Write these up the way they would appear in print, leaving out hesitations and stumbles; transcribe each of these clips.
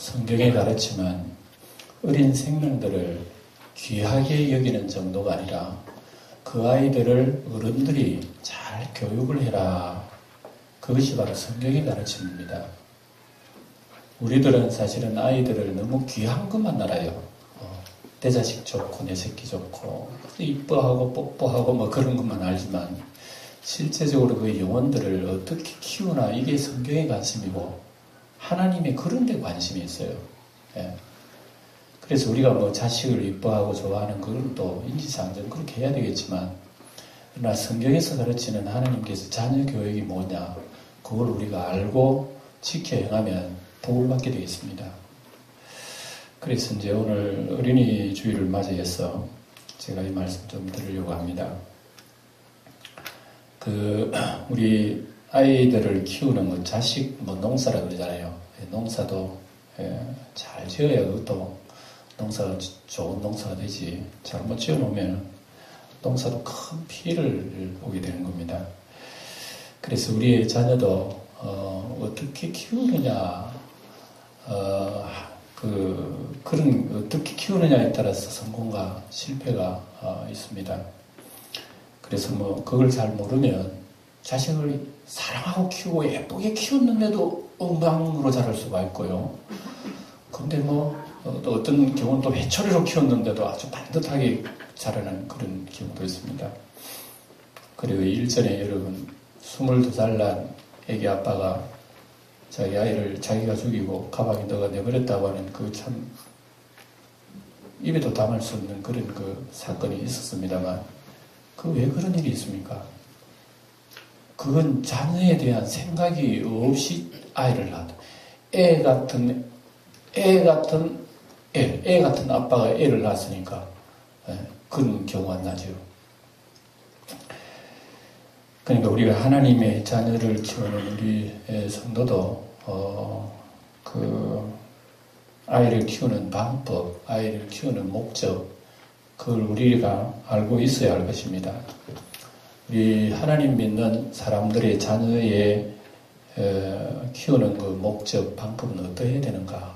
성경의 가르침은 어린 생명들을 귀하게 여기는 정도가 아니라 그 아이들을 어른들이 잘 교육을 해라. 그것이 바로 성경의 가르침입니다. 우리들은 사실은 아이들을 너무 귀한 것만 알아요. 내 자식 좋고 내 새끼 좋고 이뻐하고 뽀뽀하고 뭐 그런 것만 알지만 실제적으로 그 영혼들을 어떻게 키우나 이게 성경의 관심이고 하나님의 그런 데 관심이 있어요. 예. 그래서 우리가 뭐 자식을 이뻐하고 좋아하는 그걸 또 인지상정 그렇게 해야 되겠지만 그러나 성경에서 가르치는 하나님께서 자녀 교육이 뭐냐 그걸 우리가 알고 지켜 행하면 복을 받게 되겠습니다. 그래서 이제 오늘 어린이 주일을 맞이해서 제가 이 말씀 좀 드리려고 합니다. 우리 아이들을 키우는 거 자식 농사라 그러잖아요. 농사도 잘 지어야 그것도 농사가 좋은 농사가 되지. 잘못 지어놓으면 농사도 큰 피해를 보게 되는 겁니다. 그래서 우리의 자녀도 어떻게 키우느냐, 어떻게 키우느냐에 따라서 성공과 실패가 있습니다. 그래서 그걸 잘 모르면 자식을 사랑하고 키우고 예쁘게 키웠는데도 엉망으로 자랄 수가 있고요. 근데 또 어떤 경우는 또 회초리로 키웠는데도 아주 반듯하게 자라는 그런 경우도 있습니다. 그리고 일전에 여러분 22살 난 애기 아빠가 자기 아이를 자기가 죽이고 가방에 넣어 내버렸다고 하는 그 참 입에도 담을 수 없는 그런 그 사건이 있었습니다만 왜 그런 일이 있습니까? 그건 자녀에 대한 생각이 없이 아이를 낳았다. 애 같은 아빠가 애를 낳았으니까 그런 경우가 나죠. 그러니까 우리가 하나님의 자녀를 키우는 우리 성도도 아이를 키우는 방법, 아이를 키우는 목적, 그걸 우리가 알고 있어야 할 것입니다. 우리 하나님 믿는 사람들의 자녀의 키우는 그 목적, 방법은 어떠해야 되는가?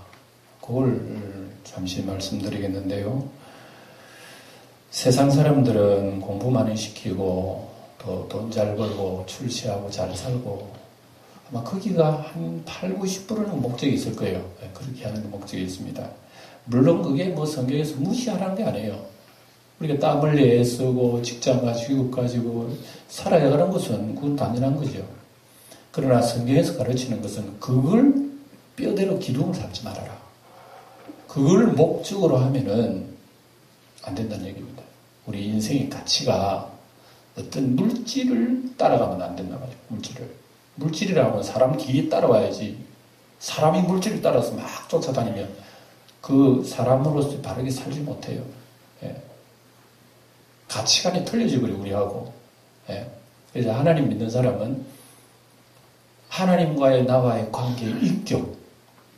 그걸 잠시 말씀드리겠는데요. 세상 사람들은 공부 많이 시키고 또 돈 잘 벌고 출세하고 잘 살고 아마 거기가 한 8, 90%는 목적이 있을 거예요. 그렇게 하는 목적이 있습니다. 물론 그게 성경에서 무시하라는 게 아니에요. 우리가 땀을 내 쓰고 직장 가지고 살아야 하는 것은 그건 당연한 거죠. 그러나 성경에서 가르치는 것은 그걸 뼈대로 기둥을 삼지 말아라. 그걸 목적으로 하면은 안 된다는 얘기입니다. 우리 인생의 가치가 어떤 물질을 따라가면 안 된단 말이에요. 물질이라면 사람 기에 따라와야지. 사람이 물질을 따라서 막 쫓아다니면 그 사람으로서 바르게 살지 못해요. 예. 가치관이 틀려져 버려 우리하고. 예. 그래서 하나님 믿는 사람은 하나님과의 나와의 관계의 인격,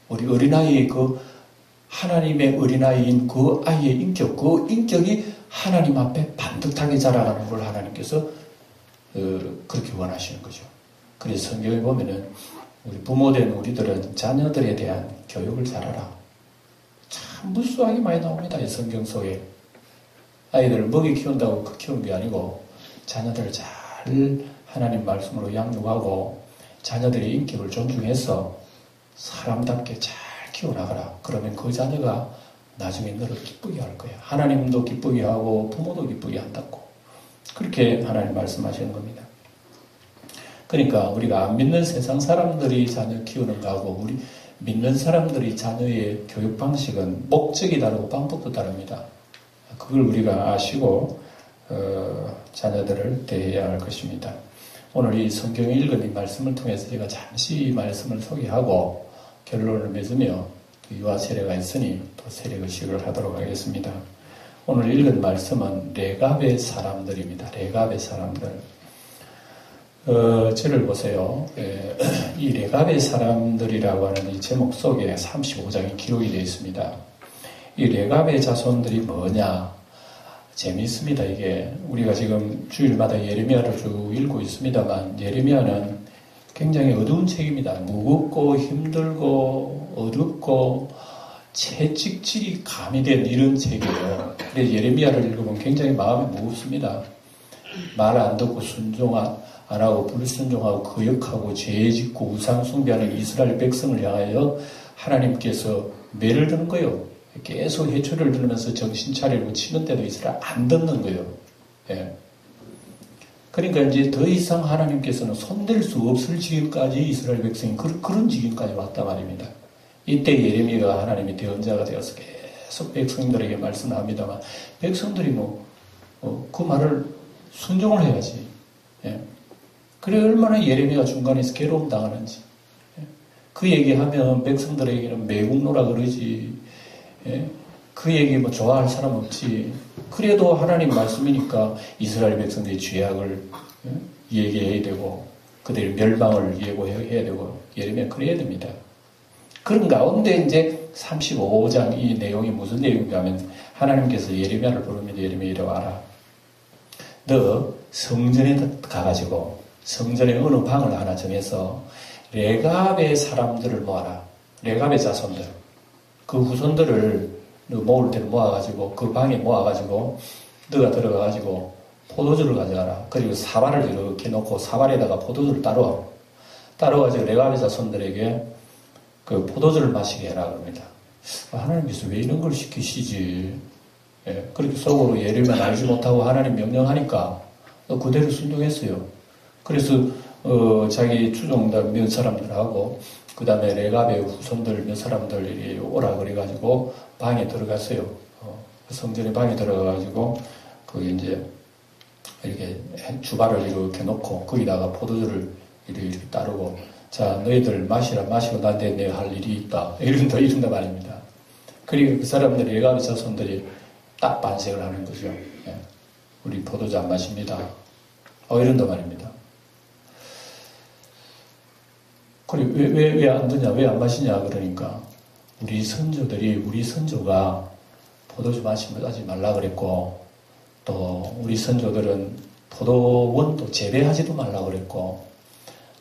우리 어린아이의 하나님의 어린아이인 그 아이의 인격, 그 인격이 하나님 앞에 반듯하게 자라가는 걸 하나님께서 그렇게 원하시는 거죠. 그래서 성경에 보면은 우리 부모된 우리들은 자녀들에 대한 교육을 잘하라. 참 무수하게 많이 나옵니다. 이 성경 속에. 아이들을 먹이 키운다고 키우는 게 아니고 자녀들을 잘 하나님 말씀으로 양육하고 자녀들의 인격을 존중해서 사람답게 잘 키워나가라. 그러면 그 자녀가 나중에 너를 기쁘게 할 거야. 하나님도 기쁘게 하고 부모도 기쁘게 한다고. 그렇게 하나님 말씀하시는 겁니다. 그러니까 우리가 안 믿는 세상 사람들이 자녀 키우는 거하고 우리 믿는 사람들이 자녀의 교육 방식은 목적이 다르고 방법도 다릅니다. 그걸 우리가 아시고 자녀들을 대해야 할 것입니다. 오늘 이 성경에 읽은 이 말씀을 통해서 제가 잠시 이 말씀을 소개하고 결론을 맺으며 유아 세례가 있으니 또 세례의식을 하도록 하겠습니다. 오늘 읽은 말씀은 레갑의 사람들입니다. 레갑의 사람들. 저를 보세요. 이 레갑의 사람들이라고 하는 이 제목 속에 35장이 기록이 되어 있습니다. 이 레갑의 자손들이 뭐냐? 재미있습니다. 이게 우리가 지금 주일마다 예레미야를 쭉 읽고 있습니다만 예레미야는 굉장히 어두운 책입니다. 무겁고 힘들고 어둡고 채찍질이 가미된 이런 책이에요. 그래서 예레미야를 읽으면 굉장히 마음이 무겁습니다. 말 안 듣고 순종 안 하고 불순종하고 거역하고 죄 짓고 우상 숭배하는 이스라엘 백성을 향하여 하나님께서 매를 드는 거예요. 계속 해초를 들으면서 정신 차리고 치는데도 이스라엘 안 듣는 거예요. 예. 그러니까 이제 더 이상 하나님께서는 손댈 수 없을 지경까지 이스라엘 백성이 그런 지경까지 왔단 말입니다. 이때 예레미야가 하나님의 대언자가 되어서 계속 백성들에게 말씀을 합니다만 백성들이 그 말을 순종을 해야지. 예. 그래 얼마나 예레미야가 중간에서 괴로움 당하는지. 예. 그 얘기하면 백성들에게는 매국노라 그러지. 예. 그 얘기 좋아할 사람 없지. 그래도 하나님 말씀이니까 이스라엘 백성들의 죄악을 얘기해야 되고 그들의 멸망을 예고해야 되고 예레미야 그래야 됩니다. 그런 가운데 이제 35장 이 내용이 무슨 내용인가 하면 하나님께서 예레미야를 부릅니다. 예레미야 이리 와라. 너 성전에 가가지고 성전의 어느 방을 하나 정해서 레갑의 사람들을 모아라. 레갑의 자손들. 그 후손들을 모을 때를 모아가지고 그 방에 모아가지고 너가 들어가가지고 포도주를 가져가라. 그리고 사발을 이렇게 놓고 사발에다가 포도주를 따라가지고 레갑의 자손들에게 그 포도주를 마시게 해라 그럽니다. 하나님께서 왜 이런 걸 시키시지? 예, 그렇게 속으로 예레미야는 알지 못하고 하나님 명령하니까 그대로 순종했어요. 그래서 자기 추종자 몇 사람들하고 그 다음에 레갑의 후손들 몇 사람들이 오라 그래가지고 방에 들어갔어요. 성전의 방에 들어가가지고 거기 이제 이렇게 주발을 이렇게 놓고 거기다가 포도주를 이렇게 따르고 자 너희들 마시라 마시고 나한테 내가 할 일이 있다 이런다 말입니다. 그리고 그 사람들이 레갑의 자손들이 딱 반색을 하는 거죠. 예. 우리 포도주 안 마십니다. 이런다 말입니다. 그래, 왜 안 드냐, 왜 안 마시냐, 그러니까, 우리 선조가 포도주 마시지 말라 그랬고, 또, 우리 선조들은 포도원도 재배하지도 말라 그랬고,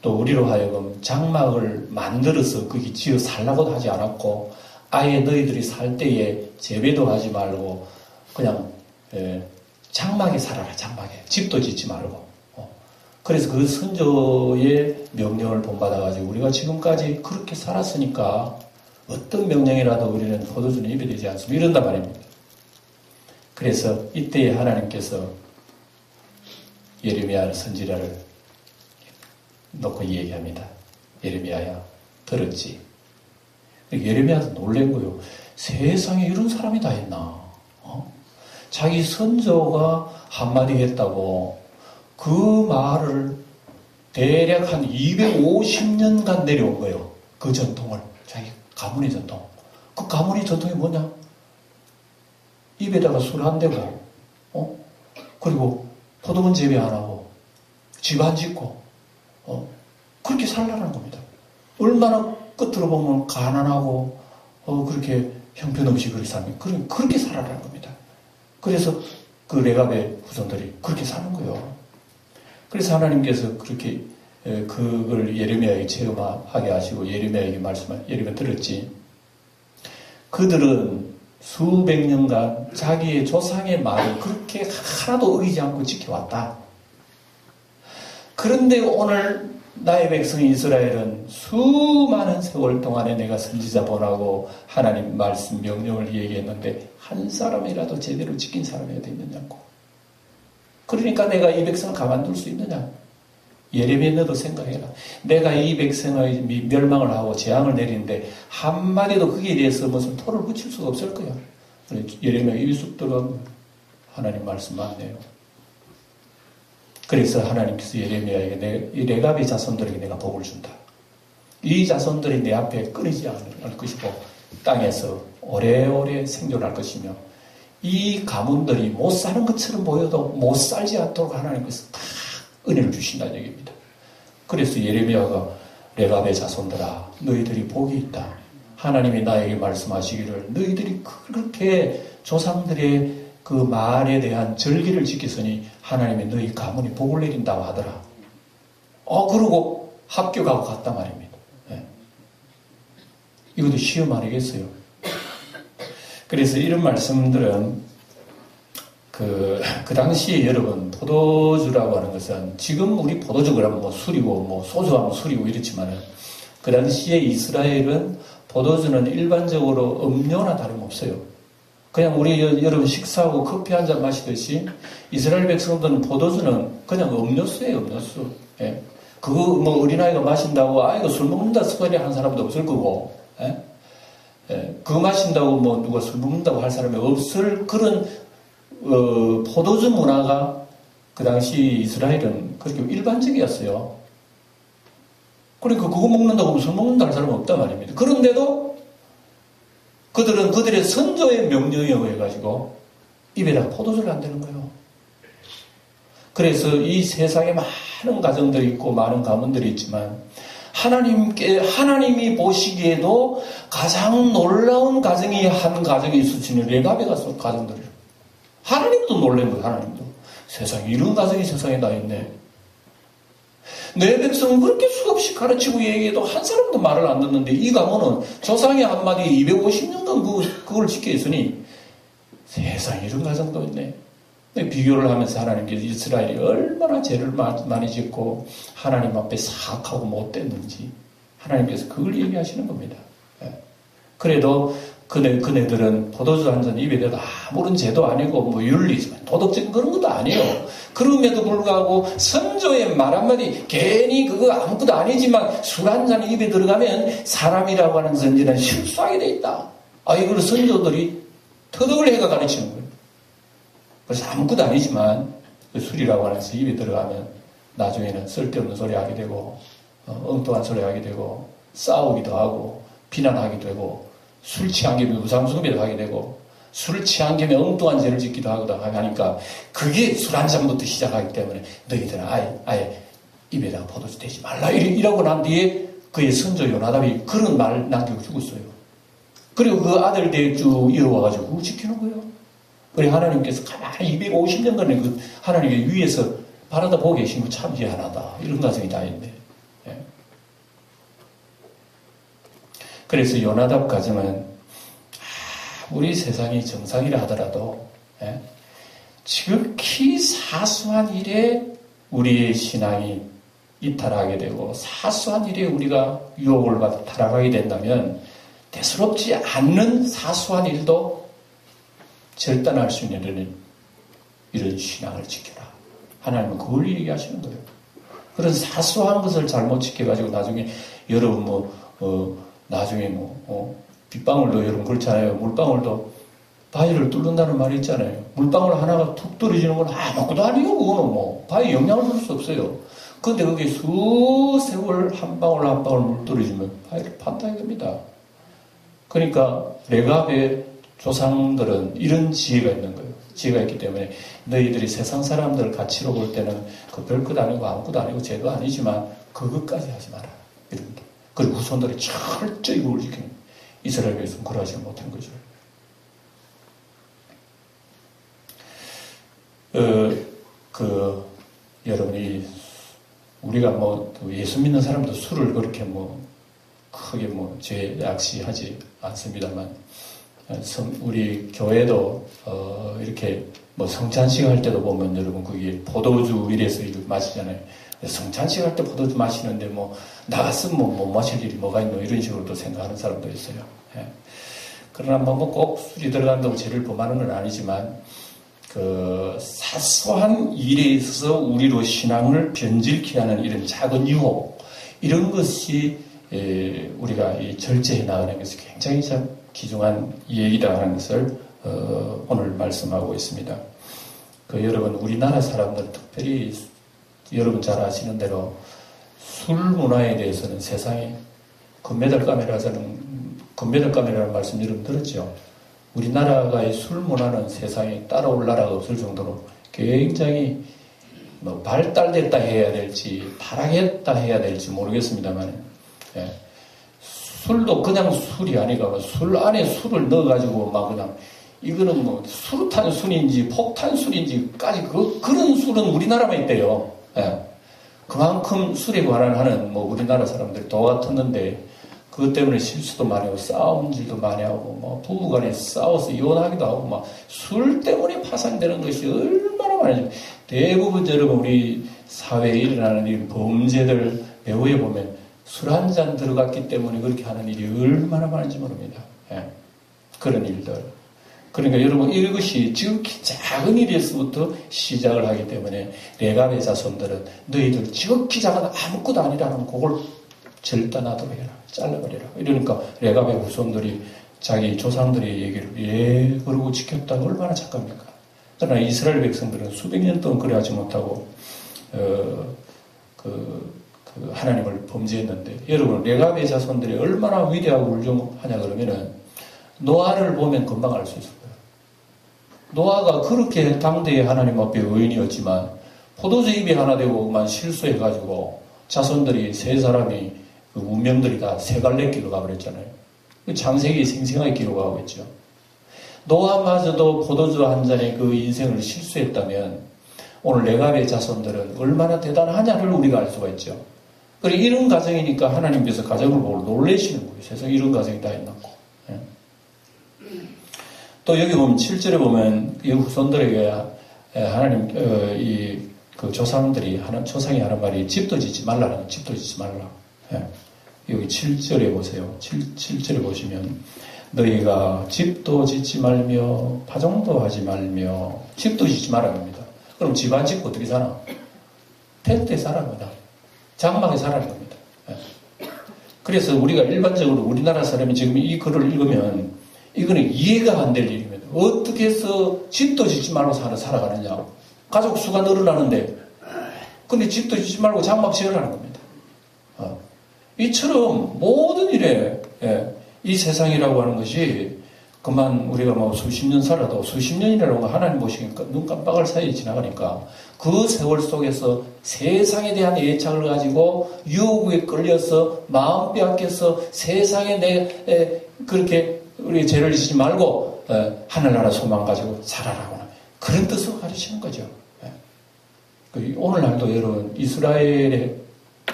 또, 우리로 하여금 장막을 만들어서 거기 지어 살라고도 하지 않았고, 아예 너희들이 살 때에 재배도 하지 말고, 그냥, 장막에 살아라, 장막에. 집도 짓지 말고. 그래서 그 선조의 명령을 본받아가지고 우리가 지금까지 그렇게 살았으니까 어떤 명령이라도 우리는 포도주는 입에 대지 않습니다. 이런단 말입니다. 그래서 이때에 하나님께서 예레미야 선지자를 놓고 얘기합니다. 예레미야야, 들었지? 예레미야도 놀란 거예요. 세상에 이런 사람이 다 있나? 자기 선조가 한마디 했다고 그 말을 대략 한 250년간 내려온 거예요. 그 전통을. 자기 가문의 전통. 그 가문의 전통이 뭐냐? 입에다가 술 안 대고, 그리고 포도원 재배 안 하고, 집 안 짓고, 그렇게 살라는 겁니다. 얼마나 끝으로 보면 가난하고, 그렇게 형편없이 그렇게 살면, 그렇게 살아라는 겁니다. 그래서 그 레갑의 후손들이 그렇게 사는 거예요. 그래서 하나님께서 그렇게 그걸 예레미야에게 체험하게 하시고 예레미야에게 예레미야 들었지. 그들은 수백 년간 자기의 조상의 말을 그렇게 하나도 어기지 않고 지켜왔다. 그런데 오늘 나의 백성 이스라엘은 수많은 세월 동안에 내가 선지자 보라고 하나님 말씀 명령을 얘기했는데 한 사람이라도 제대로 지킨 사람이 어디 있느냐고. 그러니까 내가 이 백성을 가만둘 수 있느냐? 예레미야 너도 생각해라. 내가 이 백성의 멸망을 하고 재앙을 내리는데 한마디도 거기에 대해서 무슨 토를 붙일 수가 없을 거야. 예레미야 입이 쑥 들어간 하나님 말씀 맞네요. 그래서 하나님께서 예레미야에게 이 레갑의 자손들에게 내가 복을 준다. 이 자손들이 내 앞에 끊이지 않을 것이고 땅에서 오래오래 생존할 것이며 이 가문들이 못 사는 것처럼 보여도 못 살지 않도록 하나님께서 다 은혜를 주신다는 얘기입니다. 그래서 예레미야가 레갑의 자손들아 너희들이 복이 있다. 하나님이 나에게 말씀하시기를 너희들이 그렇게 조상들의 그 말에 대한 절기를 지켰으니 하나님이 너희 가문이 복을 내린다고 하더라. 그러고 합격하고 갔단 말입니다. 예. 이것도 시험 아니겠어요? 그래서 이런 말씀들은 그 당시에 여러분, 포도주라고 하는 것은 지금 우리 포도주 그러면 뭐 술이고 뭐 소주하면 술이고 이렇지만은 그 당시에 이스라엘은 포도주는 일반적으로 음료나 다름없어요. 그냥 우리 여러분 식사하고 커피 한 잔 마시듯이 이스라엘 백성들은 포도주는 그냥 음료수예요, 음료수. 예. 그거 뭐 어린아이가 마신다고 이거 술 먹는다 소리 하는 사람도 없을 거고, 예? 예. 그거 마신다고 뭐 누가 술 먹는다고 할 사람이 없을 그런 포도주 문화가 그 당시 이스라엘은 그렇게 일반적이었어요. 그러니까 그거 먹는다고 술 먹는다 할 사람은 없단 말입니다. 그런데도 그들은 그들의 선조의 명령에 의해가지고 입에다 포도주를 안 대는 거예요. 그래서 이 세상에 많은 가정들이 있고 많은 가문들이 있지만 하나님이 보시기에도 가장 놀라운 가정이 한 가정이 있으시는 레갑의 가정들이에요. 하나님도 놀란 거예요. 하나님도. 세상에 이런 가정이 세상에 다 있네. 내 백성은 그렇게 수없이 가르치고 얘기해도 한 사람도 말을 안 듣는데 이 가문은 조상의 한마디에 250년간 그걸 지켜 있으니 세상에 이런 가정도 있네. 비교를 하면서 하나님께서 이스라엘이 얼마나 죄를 많이 짓고 하나님 앞에 사악하고 못됐는지 하나님께서 그걸 얘기하시는 겁니다. 그래도 그네들은 포도주 한 잔 입에 대고 아무런 죄도 아니고 뭐 윤리지만 도덕적인 그런 것도 아니에요. 그럼에도 불구하고 선조의 말 한마디 괜히 그거 아무것도 아니지만 술 한 잔 입에 들어가면 사람이라고 하는 선지는 실수하게 돼 있다. 이걸 선조들이 터득을 해가 가르치는 거예요. 그래서 아무것도 아니지만 그 술이라고 하는 것이 입에 들어가면 나중에는 쓸데없는 소리 하게 되고 엉뚱한 소리 하게 되고 싸우기도 하고 비난하기도 되고 술 취한 겸에 우상숭배도 하게 되고 술 취한 겸에 엉뚱한 죄를 짓기도 하니까 그게 술 한 잔부터 시작하기 때문에 너희들은 아예 입에다가 포도주 대지 말라 이러고 난 뒤에 그의 선조 요나답이 그런 말을 남기고 죽었어요. 그리고 그 아들 대쭉 이어와가지고 그거 지키는 거예요. 우리 하나님께서 가만히 250년간의 그 하나님의 위에서 바라다 보고 계신 거 참 희한하다. 이런 가정이 다 있네. 예. 그래서 요나답 가정은 우리 세상이 정상이라 하더라도 지극히 사소한 일에 우리의 신앙이 이탈하게 되고 사소한 일에 우리가 유혹을 받아 타락하게 된다면 대수롭지 않는 사소한 일도 절단할 수 있는 이런 신앙을 지켜라. 하나님은 그걸 얘기하시는 거예요. 그런 사소한 것을 잘못 지켜가지고 나중에 여러분 나중에 빗방울도 여러분 그렇잖아요. 물방울도 바위를 뚫는다는 말이 있잖아요. 물방울 하나가 툭 떨어지는 건 아무것도 아니고 그거는 바위에 영향을 줄 수 없어요. 그런데 거기에 수세월 한 방울 한 방울 물 떨어지면 바위를 판다 이겁니다. 그러니까 레갑의 조상들은 이런 지혜가 있는 거예요. 지혜가 있기 때문에 너희들이 세상 사람들 가치로 볼 때는 그 별것 아니고 아무것도 아니고 죄도 아니지만 그것까지 하지 마라. 이런 게. 그리고 후손들이 철저히 그걸 지키는 이스라엘 백성은 그러지 못한 거죠. 여러분이 우리가 예수 믿는 사람도 술을 그렇게 크게 죄악시하지 않습니다만 우리 교회도 이렇게 성찬식 할 때도 보면 여러분 그게 포도주 이래서 이거 마시잖아요. 성찬식 할 때 포도주 마시는데 나갔으면 못 마실 일이 뭐가 있노 이런 식으로 또 생각하는 사람도 있어요. 예. 그러나 꼭 술이 들어간다고 죄를 범하는 건 아니지만 그 사소한 일에 있어서 우리로 신앙을 변질케 하는 이런 작은 유혹 이런 것이 우리가 절제해 나가는 것이 굉장히 참 귀중한 얘기다 하는 것을 오늘 말씀하고 있습니다. 여러분 우리나라 사람들 특별히 여러분 잘 아시는 대로 술 문화에 대해서는 세상에 금메달감이라는 말씀 여러분 들었죠? 우리나라의 술 문화는 세상에 따라올 나라가 없을 정도로 굉장히 발달됐다 해야 될지 타락했다 해야 될지 모르겠습니다만 술도 그냥 술이 아니고 술 안에 술을 넣어가지고 그냥 이거는 수류탄 술인지 폭탄 술인지까지 그런 술은 우리나라만 있대요. 그만큼 술에 관한하는 뭐 우리나라 사람들이 도 같았는데 그것 때문에 실수도 많이 하고 싸움질도 많이 하고 뭐 부부간에 싸워서 이혼하기도 하고 막 술 때문에 파산되는 것이 얼마나 많은지 대부분 여러분 우리 사회에 일어나는 이 범죄들 배후에 보면 술 한 잔 들어갔기 때문에 그렇게 하는 일이 얼마나 많은지 모릅니다. 예. 그런 일들. 그러니까 여러분 이것이 지극히 작은 일에서부터 시작을 하기 때문에 레갑의 자손들은 너희들 지극히 작은 아무것도 아니라는 그걸 절단하도록 해라. 잘라버려라. 이러니까 레갑의 후손들이 자기 조상들의 얘기를 그러고 지켰다가 얼마나 착합니까? 그러나 이스라엘 백성들은 수백 년 동안 그래하지 못하고 하나님을 범죄했는데 여러분 레갑의 자손들이 얼마나 위대하고 훌륭하냐 그러면은 노아를 보면 금방 알 수 있을 거예요. 노아가 그렇게 당대의 하나님 앞에 의인이었지만 포도주 입이 하나 되고만 실수해가지고 자손들이 세 사람이 그 운명들이 다 세 갈래 길로 가버렸잖아요. 창세기 생생하게 기록하고 있죠. 노아마저도 포도주 한 잔에 그 인생을 실수했다면 오늘 레갑의 자손들은 얼마나 대단하냐를 우리가 알 수가 있죠. 그리고 이런 가정이니까 하나님께서 가정을 보고 놀라시는 거예요. 세상에 이런 가정이 다 있나고. 예. 또 여기 보면 7절에 보면 이 후손들에게 하나님 그 조상들이 조상이 하는 말이 집도 짓지 말라는 거예요. 집도 짓지 말라. 예. 여기 7절에 보세요. 7절에 보시면 너희가 집도 짓지 말며 파종도 하지 말며 집도 짓지 말라는 겁니다. 그럼 집 안 짓고 어떻게 사나? 텐트에 사라는 거다. 장막에 사라는 겁니다. 예. 그래서 우리가 일반적으로 우리나라 사람이 지금 이 글을 읽으면 이거는 이해가 안 될 일입니다. 어떻게 해서 집도 짓지 말고 살아가느냐. 가족 수가 늘어나는데 근데 집도 짓지 말고 장막 지으라는 겁니다. 이처럼 모든 일에 이 세상이라고 하는 것이 그만 우리가 뭐 수십 년 살아도 수십 년이라는 거 하나님 보시니까 눈 깜빡할 사이에 지나가니까 그 세월 속에서 세상에 대한 애착을 가지고 유혹에 끌려서 마음 빼앗겨서 세상에 그렇게 우리 죄를 짓지 말고 하늘나라 소망 가지고 살아라고 그런 뜻으로 가르치는 거죠. 오늘날도 여러분 이스라엘의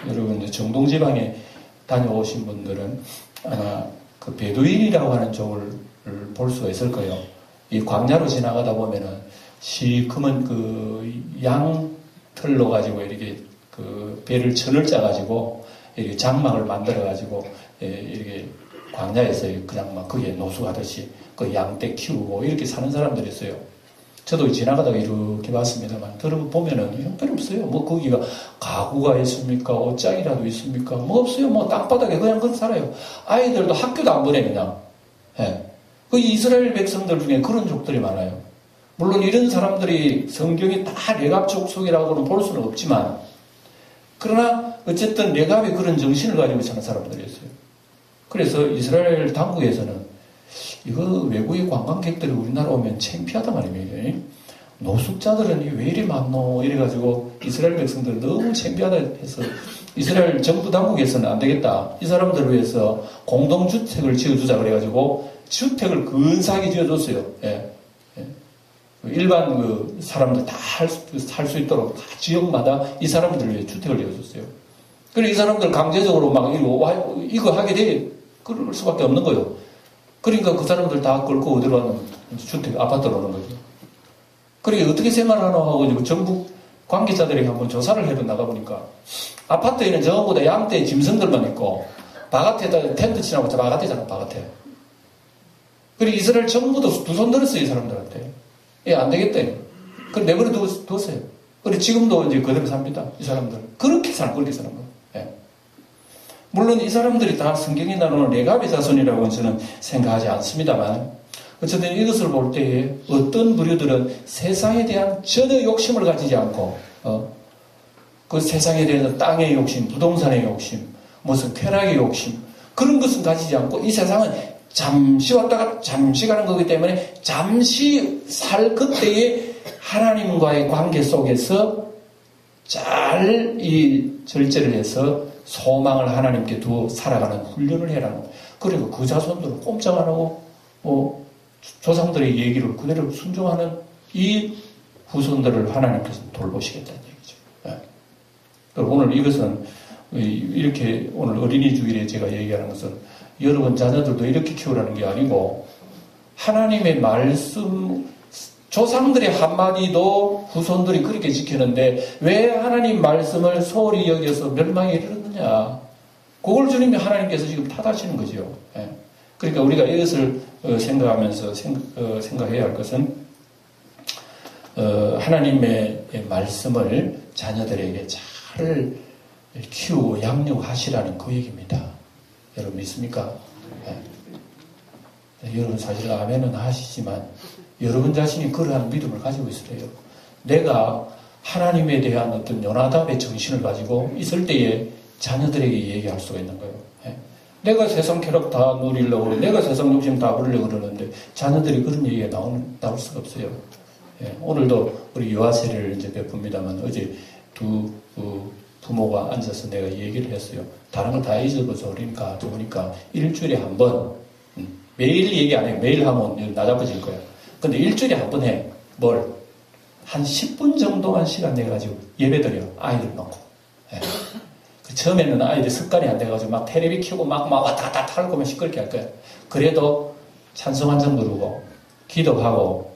여러분 정동 지방에 다녀오신 분들은 아마 그 베두인이라고 하는 쪽을 볼 수가 있을 거예요. 이 광야로 지나가다 보면은 시커먼 그 양털로 가지고 이렇게 그 배를 천을 짜가지고 이렇게 장막을 만들어가지고 이렇게 광야에서 그냥 막 거기에 노숙하듯이 그 양떼 키우고 이렇게 사는 사람들이 있어요. 저도 지나가다가 이렇게 봤습니다만, 들어보면은 형편없어요. 뭐 거기가 가구가 있습니까? 옷장이라도 있습니까? 뭐 없어요. 뭐 땅바닥에 그냥 살아요. 아이들도 학교도 안 보내, 그냥. 예. 그 이스라엘 백성들 중에 그런 족들이 많아요. 물론 이런 사람들이 성경이 다 레갑 족속이라고는 볼 수는 없지만, 그러나 어쨌든 레갑의 그런 정신을 가지고 사는 사람들이었어요. 그래서 이스라엘 당국에서는 이거 외국의 관광객들이 우리나라 오면 창피하단 말입니다. 노숙자들은 왜 이리 많노? 이래가지고 이스라엘 백성들 너무 창피하다 해서 이스라엘 정부 당국에서는 안 되겠다. 이 사람들을 위해서 공동주택을 지어주자 그래가지고 주택을 근사하게 지어줬어요. 예. 예. 일반 그 사람들 다 살 수 있도록 다 지역마다 이 사람들을 위해 주택을 지어줬어요. 그리고 이 사람들 강제적으로 막 이거 하게 돼 그럴 수밖에 없는 거예요. 그러니까 그 사람들 다 끌고 어디로 가는 주택, 아파트로 오는 거죠. 그러니까 어떻게 생활하나 하고 정부 관계자들이 한번 조사를 해서 나가보니까 아파트에는 전부 다 양떼 짐승들만 있고 바깥에다 텐트 치라고 바깥에잖아, 바깥에. 그리고 이스라엘 정부도 두 손 들었어요, 이 사람들한테. 예, 안 되겠대. 그래, 내버려 뒀어요. 그리고 지금도 이제 그대로 삽니다, 이 사람들. 그렇게 그렇게 사는 거예요. 예. 물론 이 사람들이 다 성경이 나누는 레갑의 자손이라고는 저는 생각하지 않습니다만 어쨌든 이것을 볼 때에 어떤 부류들은 세상에 대한 전혀 욕심을 가지지 않고 그 세상에 대해서 땅의 욕심, 부동산의 욕심, 무슨 쾌락의 욕심 그런 것은 가지지 않고 이 세상은 잠시 왔다가 잠시 가는 거기 때문에 잠시 살 그때의 하나님과의 관계 속에서 잘 이 절제를 해서 소망을 하나님께 두어 살아가는 훈련을 해라는 거예요. 그리고 그 자손들은 꼼짝 안 하고 조상들의 얘기를 그대로 순종하는 이 후손들을 하나님께서 돌보시겠다는 얘기죠. 네. 오늘 이것은 이렇게 오늘 어린이 주일에 제가 얘기하는 것은 여러분 자녀들도 이렇게 키우라는 게 아니고 하나님의 말씀 조상들의 한마디도 후손들이 그렇게 지키는데 왜 하나님 말씀을 소홀히 여겨서 멸망에 이르느냐. 그걸 주님이 하나님께서 지금 탓하시는 거죠. 예. 그러니까 우리가 이것을 생각하면서 생각해야 할 것은 하나님의 말씀을 자녀들에게 잘 키우고 양육하시라는 그 얘기입니다. 여러분 믿습니까? 예. 여러분 사실 아멘은 하시지만 여러분 자신이 그러한 믿음을 가지고 있어요. 내가 하나님에 대한 어떤 요나답의 정신을 가지고 있을 때에 자녀들에게 얘기할 수가 있는 거예요. 예. 내가 세상 쾌락 다 누리려고 내가 세상 욕심 다 부리려고 그러는데 자녀들이 그런 얘기가 나올 수가 없어요. 예. 오늘도 우리 유아세례를 이제 베풉니다만 어제 두 부모가 앉아서 내가 얘기를 했어요. 다른 거 다 잊어버려서 그러니까 좋으니까 일주일에 한 번 매일 얘기 안 해요. 매일 하면 나자빠질 거야. 근데 일주일에 한 번 해. 뭘? 한 10분 정도만 시간 내가지고 예배드려. 아이들 놓고. 예. 처음에는 아이들 습관이 안 돼가지고 막 테레비 켜고 막 왔다 갔다 할 거면 시끄럽게 할 거야. 그래도 찬송 한 장 부르고, 기도하고,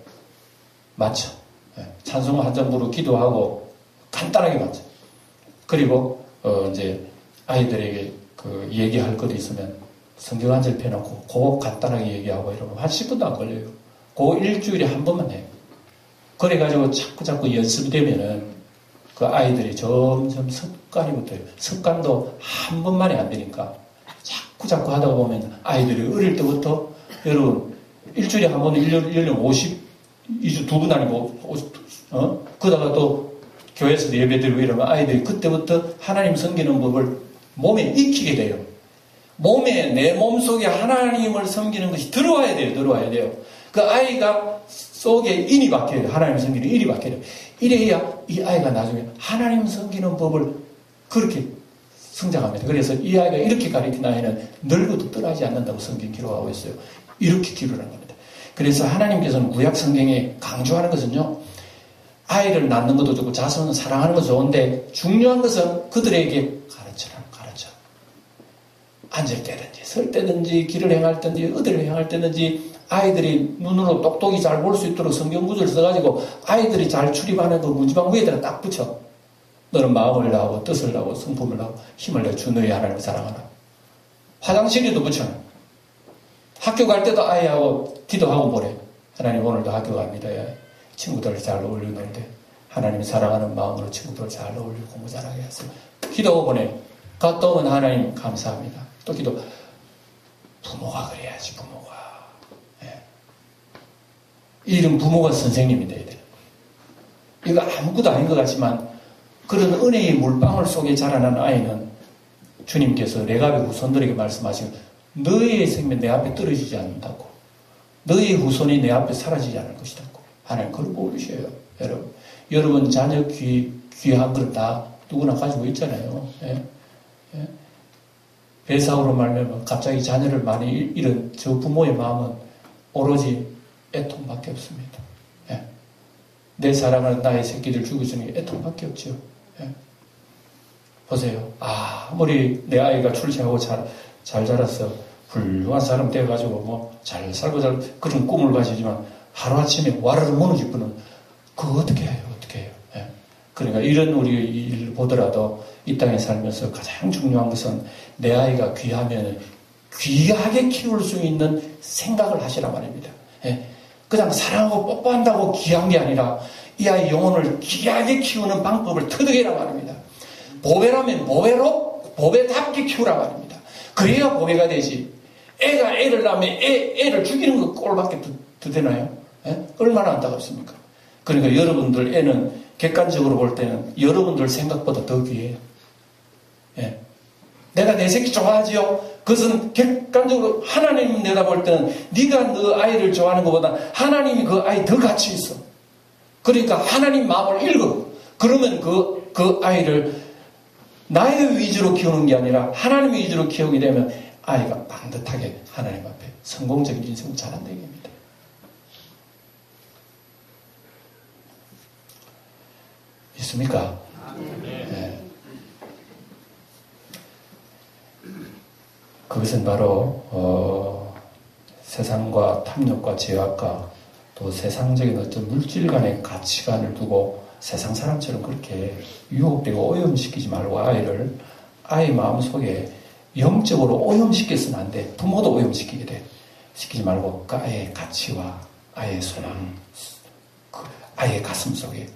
맞춰. 예. 찬송 한 장 부르고, 기도하고, 간단하게 맞춰. 그리고, 이제 아이들에게 얘기할 것도 있으면 성경 한 절 펴놓고, 그거 간단하게 얘기하고 이러면 한 10분도 안 걸려요. 그거 일주일에 한 번만 해요. 그래가지고 자꾸 연습이 되면은 그 아이들이 점점 습관이 붙어요. 습관도 한 번만에 안 되니까 자꾸 하다 보면 아이들이 어릴 때부터 여러분 일주일에 한 번은 1년 2주 2분 아니고 그러다가 또 교회에서 예배드리고 이러면 아이들이 그때부터 하나님 섬기는 법을 몸에 익히게 돼요. 몸에 내 몸속에 하나님을 섬기는 것이 들어와야 돼요. 그 아이가 속에 인이 박혀야 하나님 섬기는 인이 박혀야 돼요. 이래야 이 아이가 나중에 하나님 섬기는 법을 그렇게 성장합니다. 그래서 이 아이가 이렇게 가르친 아이는 늙어도 떠나지 않는다고 성경 기록하고 있어요. 이렇게 기록하는 겁니다. 그래서 하나님께서는 구약 성경에 강조하는 것은요. 아이를 낳는 것도 좋고 자손을 사랑하는 것도 좋은데 중요한 것은 그들에게 가르쳐. 앉을 때든지 설 때든지 길을 행할 때든지 어디를 행할 때든지 아이들이 눈으로 똑똑히 잘 볼 수 있도록 성경 구절을 써가지고 아이들이 잘 출입하는 그 문지방 위에다가 딱 붙여. 너는 마음을 다하고 뜻을 다하고 성품을 다하고 힘을 내 주 너희 하나님을 사랑하라. 화장실에도 붙여. 학교 갈 때도 아이하고 기도하고 뭐래. 하나님 오늘도 학교 갑니다. 친구들 잘 어울리는데 하나님 사랑하는 마음으로 친구들 잘 어울리고 공부 잘하게 하세요. 기도하고 보내. 갔다 오면 하나님 감사합니다. 또 기도. 부모가 그래야지 부모가. 예. 이런 부모가 선생님이 돼야 돼요. 이거 아무것도 아닌 것 같지만 그런 은혜의 물방울 속에 자라난 아이는 주님께서 레갑의 후손들에게 말씀하시고 너희의 생명 내 앞에 떨어지지 않는다고. 너희의 후손이 내 앞에 사라지지 않을 것이라고. 하나님 그걸 모르셔요. 여러분 자녀 귀한 걸 다 누구나 가지고 있잖아요. 예? 예? 배사으로 말하면 갑자기 자녀를 많이 잃은 저 부모의 마음은 오로지 애통밖에 없습니다. 예. 내 사랑하는 나의 새끼들 죽으시니 애통밖에 없죠. 예. 보세요. 아무리 내 아이가 출세하고 잘 자라서 훌륭한 사람 돼가지고 뭐 잘 살고 그런 꿈을 가지지만 하루아침에 와르르 무너질 분은 그거 어떻게 해요? 예. 그러니까 이런 우리 일을 보더라도 이 땅에 살면서 가장 중요한 것은 내 아이가 귀하면 귀하게 키울 수 있는 생각을 하시라 말입니다. 예. 그냥 사랑하고 뽀뽀한다고 귀한 게 아니라 이 아이 영혼을 귀하게 키우는 방법을 터득해라 말입니다. 보배라면 보배답게 키우라 말입니다. 그래야 보배가 되지. 애가 애를 낳으면 애를 죽이는 거 꼴밖에 더 되나요? 예? 얼마나 안타깝습니까? 그러니까 여러분들 애는 객관적으로 볼 때는 여러분들 생각보다 더 귀해요. 예. 내가 내 새끼 좋아하지요? 그것은 객관적으로 하나님 내다볼 때는 네가 너 아이를 좋아하는 것보다 하나님이 그 아이 더 가치 있어. 그러니까 하나님 마음을 읽어. 그러면 그 아이를 나의 위주로 키우는 게 아니라 하나님 위주로 키우게 되면 아이가 반듯하게 하나님 앞에 성공적인 인생을 잘한다 얘기입니다. 있습니까? 네. 그것은 바로 세상과 탐욕과 죄악과 또 세상적인 어떤 물질 간의 가치관을 두고 세상 사람처럼 그렇게 유혹되고 오염시키지 말고 아이 마음속에 영적으로 오염시켜서는 안 돼. 부모도 오염시키게 돼. 시키지 말고 아이의 가치와 아이의 소망, 아이의 가슴 속에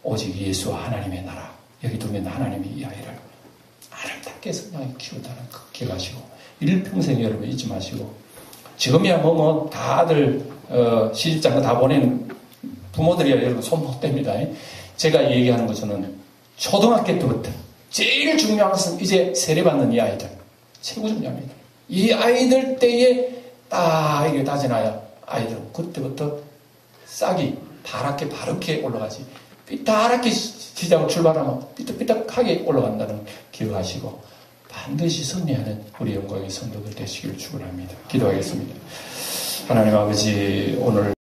오직 예수와 하나님의 나라, 여기 두면 하나님이 이 아이를 아름답게 성장히 키우다는 그 기억하시고 일평생 여러분 잊지 마시고 지금이야 뭐 다들 시집장가 다 보내는 부모들이야 여러분 손 못 댑니다. 제가 얘기하는 것은 초등학교 때부터 제일 중요한 것은 이제 세례받는 이 아이들 최고 중요합니다. 이 아이들 때에 딱 이게 다져놔야 아이들은 그때부터 싹이 파랗게 바르게 올라가지 삐딱하게 시작을 출발하면 삐딱삐딱하게 올라간다는 기억하시고 반드시 승리하는 우리 영광의 성도들 되시기를 축원합니다. 기도하겠습니다. 하나님 아버지 오늘